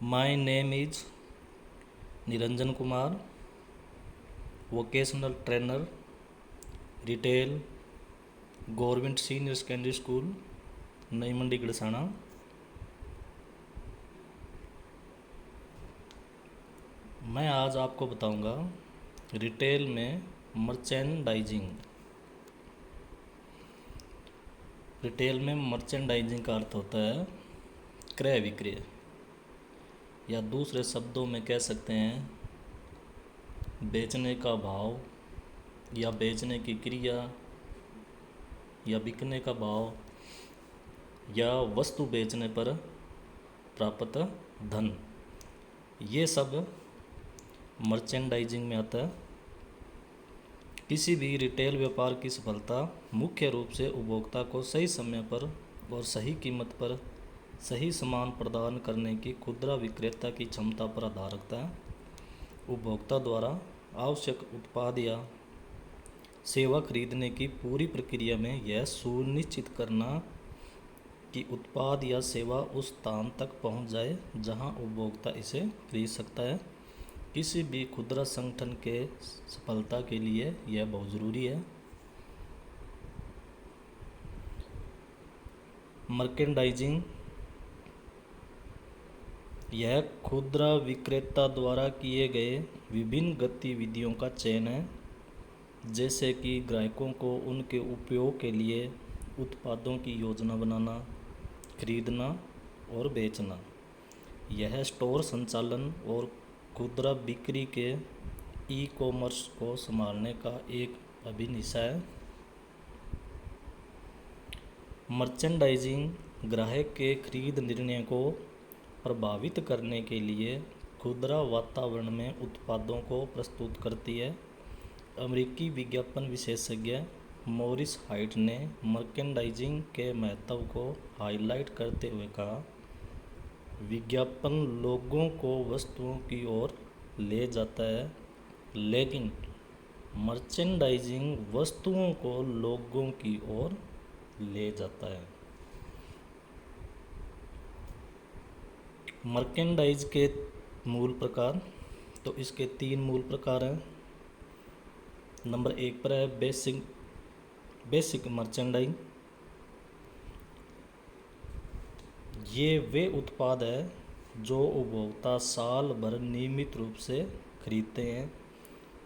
My name is Niranjan Kumar, vocational trainer, retail, government senior secondary school, Nai Mandi Gharsana. मैं आज आपको बताऊंगा रिटेल में मर्चेंडाइजिंग। रिटेल में मर्चेंडाइजिंग का अर्थ होता है क्रय विक्रय, या दूसरे शब्दों में कह सकते हैं बेचने का भाव, या बेचने की क्रिया, या बिकने का भाव, या वस्तु बेचने पर प्राप्त धन। ये सब मर्चेंडाइजिंग में आता है। किसी भी रिटेल व्यापार की सफलता मुख्य रूप से उपभोक्ता को सही समय पर और सही कीमत पर सही सामान प्रदान करने की खुदरा विक्रेता की क्षमता पर आधार रखता है। उपभोक्ता द्वारा आवश्यक उत्पाद या सेवा खरीदने की पूरी प्रक्रिया में यह सुनिश्चित करना कि उत्पाद या सेवा उस स्थान तक पहुंच जाए जहां उपभोक्ता इसे खरीद सकता है। किसी भी खुदरा संगठन के सफलता के लिए यह बहुत ज़रूरी है। मर्केंडाइजिंग यह खुदरा विक्रेता द्वारा किए गए विभिन्न गतिविधियों का चयन है, जैसे कि ग्राहकों को उनके उपयोग के लिए उत्पादों की योजना बनाना, खरीदना और बेचना। यह स्टोर संचालन और खुदरा बिक्री के ई कॉमर्स को संभालने का एक अभिन्न हिस्सा है। मर्चेंडाइजिंग ग्राहक के खरीद निर्णय को प्रभावित करने के लिए खुदरा वातावरण में उत्पादों को प्रस्तुत करती है। अमेरिकी विज्ञापन विशेषज्ञ मॉरिस हाइट ने मर्केंडाइजिंग के महत्व को हाईलाइट करते हुए कहा, विज्ञापन लोगों को वस्तुओं की ओर ले जाता है, लेकिन मर्चेंडाइजिंग वस्तुओं को लोगों की ओर ले जाता है। मर्केंडाइज के मूल प्रकार, तो इसके 3 मूल प्रकार हैं। नंबर 1 पर है बेसिक मर्चेंडाइज। ये वे उत्पाद है जो उपभोक्ता साल भर नियमित रूप से खरीदते हैं।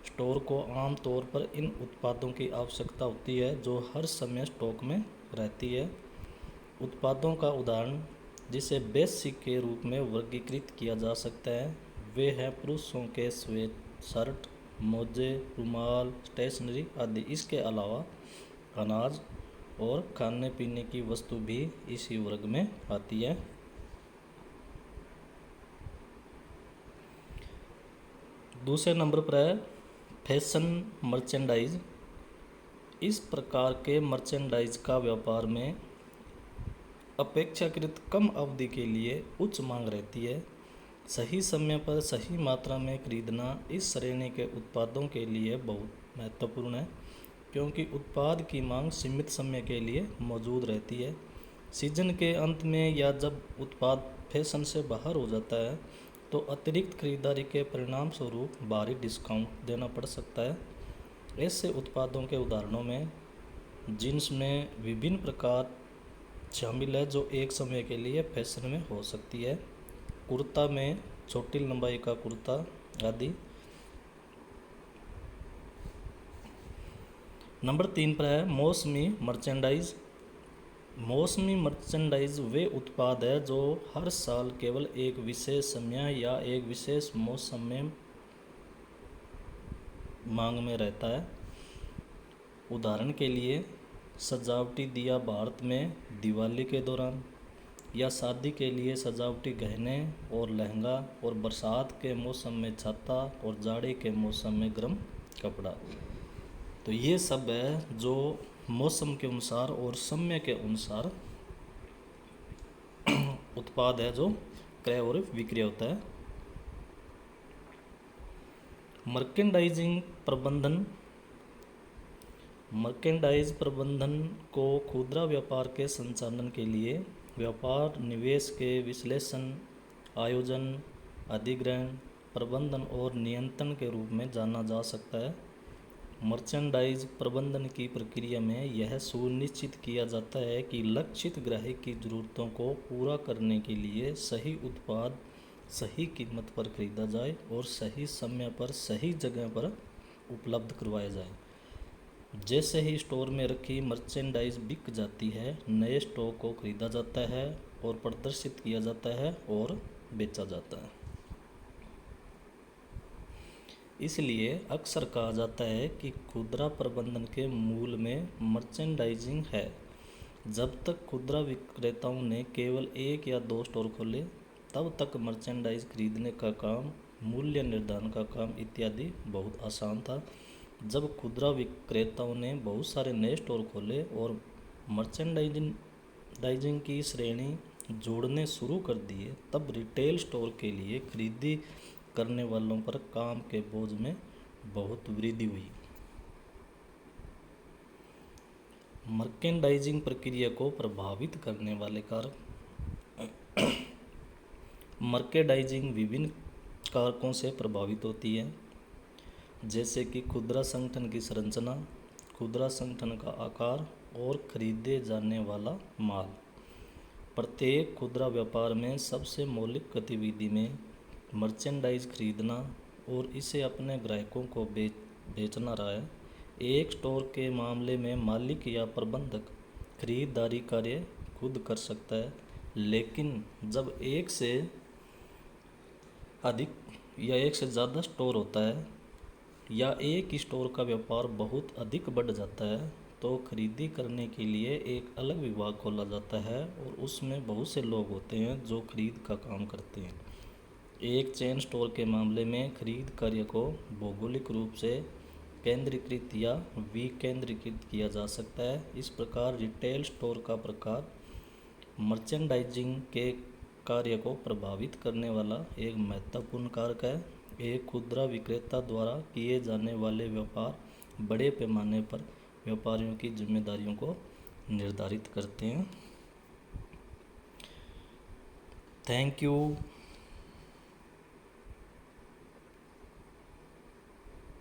स्टोर को आमतौर पर इन उत्पादों की आवश्यकता होती है जो हर समय स्टॉक में रहती है। उत्पादों का उदाहरण जिसे बेसिक के रूप में वर्गीकृत किया जा सकता है वे हैं पुरुषों के स्वेट शर्ट, मोजे, रुमाल, स्टेशनरी आदि। इसके अलावा अनाज और खाने पीने की वस्तु भी इसी वर्ग में आती है। दूसरे नंबर पर है फैशन मर्चेंडाइज। इस प्रकार के मर्चेंडाइज का व्यापार में अपेक्षाकृत कम अवधि के लिए उच्च मांग रहती है। सही समय पर सही मात्रा में खरीदना इस श्रेणी के उत्पादों के लिए बहुत महत्वपूर्ण है, क्योंकि उत्पाद की मांग सीमित समय के लिए मौजूद रहती है। सीजन के अंत में या जब उत्पाद फैशन से बाहर हो जाता है तो अतिरिक्त खरीदारी के परिणाम स्वरूप भारी डिस्काउंट देना पड़ सकता है। ऐसे उत्पादों के उदाहरणों में जीन्स में विभिन्न प्रकार शामिल है जो एक समय के लिए फैशन में हो सकती है। कुर्ता में छोटी लंबाई का कुर्ता आदि। नंबर 3 पर है मौसमी मर्चेंडाइज। मौसमी मर्चेंडाइज वे उत्पाद है जो हर साल केवल एक विशेष समय या एक विशेष मौसम में मांग में रहता है। उदाहरण के लिए सजावटी दिया भारत में दिवाली के दौरान, या शादी के लिए सजावटी गहने और लहंगा, और बरसात के मौसम में छाता, और जाड़े के मौसम में गर्म कपड़ा। तो ये सब है जो मौसम के अनुसार और समय के अनुसार उत्पाद है जो क्रय और विक्रय होता है। मर्केंडाइजिंग प्रबंधन। मर्केंडाइज प्रबंधन को खुदरा व्यापार के संचालन के लिए व्यापार निवेश के विश्लेषण आयोजन, अधिग्रहण, प्रबंधन और नियंत्रण के रूप में जाना जा सकता है। मर्चेंडाइज प्रबंधन की प्रक्रिया में यह सुनिश्चित किया जाता है कि लक्षित ग्राहक की ज़रूरतों को पूरा करने के लिए सही उत्पाद सही कीमत पर खरीदा जाए और सही समय पर सही जगह पर उपलब्ध करवाया जाए। जैसे ही स्टोर में रखी मर्चेंडाइज बिक जाती है, नए स्टॉक को खरीदा जाता है और प्रदर्शित किया जाता है और बेचा जाता है। इसलिए अक्सर कहा जाता है कि खुदरा प्रबंधन के मूल में मर्चेंडाइजिंग है। जब तक खुदरा विक्रेताओं ने केवल 1 या 2 स्टोर खोले, तब तक मर्चेंडाइज खरीदने का काम, मूल्य निर्धारण का काम इत्यादि बहुत आसान था। जब खुदरा विक्रेताओं ने बहुत सारे नए स्टोर खोले और मर्चेंडाइजिंग की श्रेणी जोड़ने शुरू कर दिए, तब रिटेल स्टोर के लिए खरीदी करने वालों पर काम के बोझ में बहुत वृद्धि हुई। मर्केंडाइजिंग प्रक्रिया को प्रभावित करने वाले कारक। मर्केंडाइजिंग विभिन्न कारकों से प्रभावित होती है, जैसे कि खुदरा संगठन की संरचना, खुदरा संगठन का आकार और खरीदे जाने वाला माल। प्रत्येक खुदरा व्यापार में सबसे मौलिक गतिविधि में मर्चेंडाइज खरीदना और इसे अपने ग्राहकों को बेचना रहा है। एक स्टोर के मामले में मालिक या प्रबंधक खरीदारी कार्य खुद कर सकता है, लेकिन जब एक से अधिक या एक से ज़्यादा स्टोर होता है या एक ही स्टोर का व्यापार बहुत अधिक बढ़ जाता है, तो खरीदी करने के लिए एक अलग विभाग खोला जाता है और उसमें बहुत से लोग होते हैं जो खरीद का काम करते हैं। एक चेन स्टोर के मामले में खरीद कार्य को भौगोलिक रूप से केंद्रीकृत या विकेंद्रीकृत किया जा सकता है। इस प्रकार रिटेल स्टोर का प्रकार मर्चेंडाइजिंग के कार्य को प्रभावित करने वाला एक महत्वपूर्ण कारक है। एक खुदरा विक्रेता द्वारा किए जाने वाले व्यापार बड़े पैमाने पर व्यापारियों की जिम्मेदारियों को निर्धारित करते हैं। Thank you.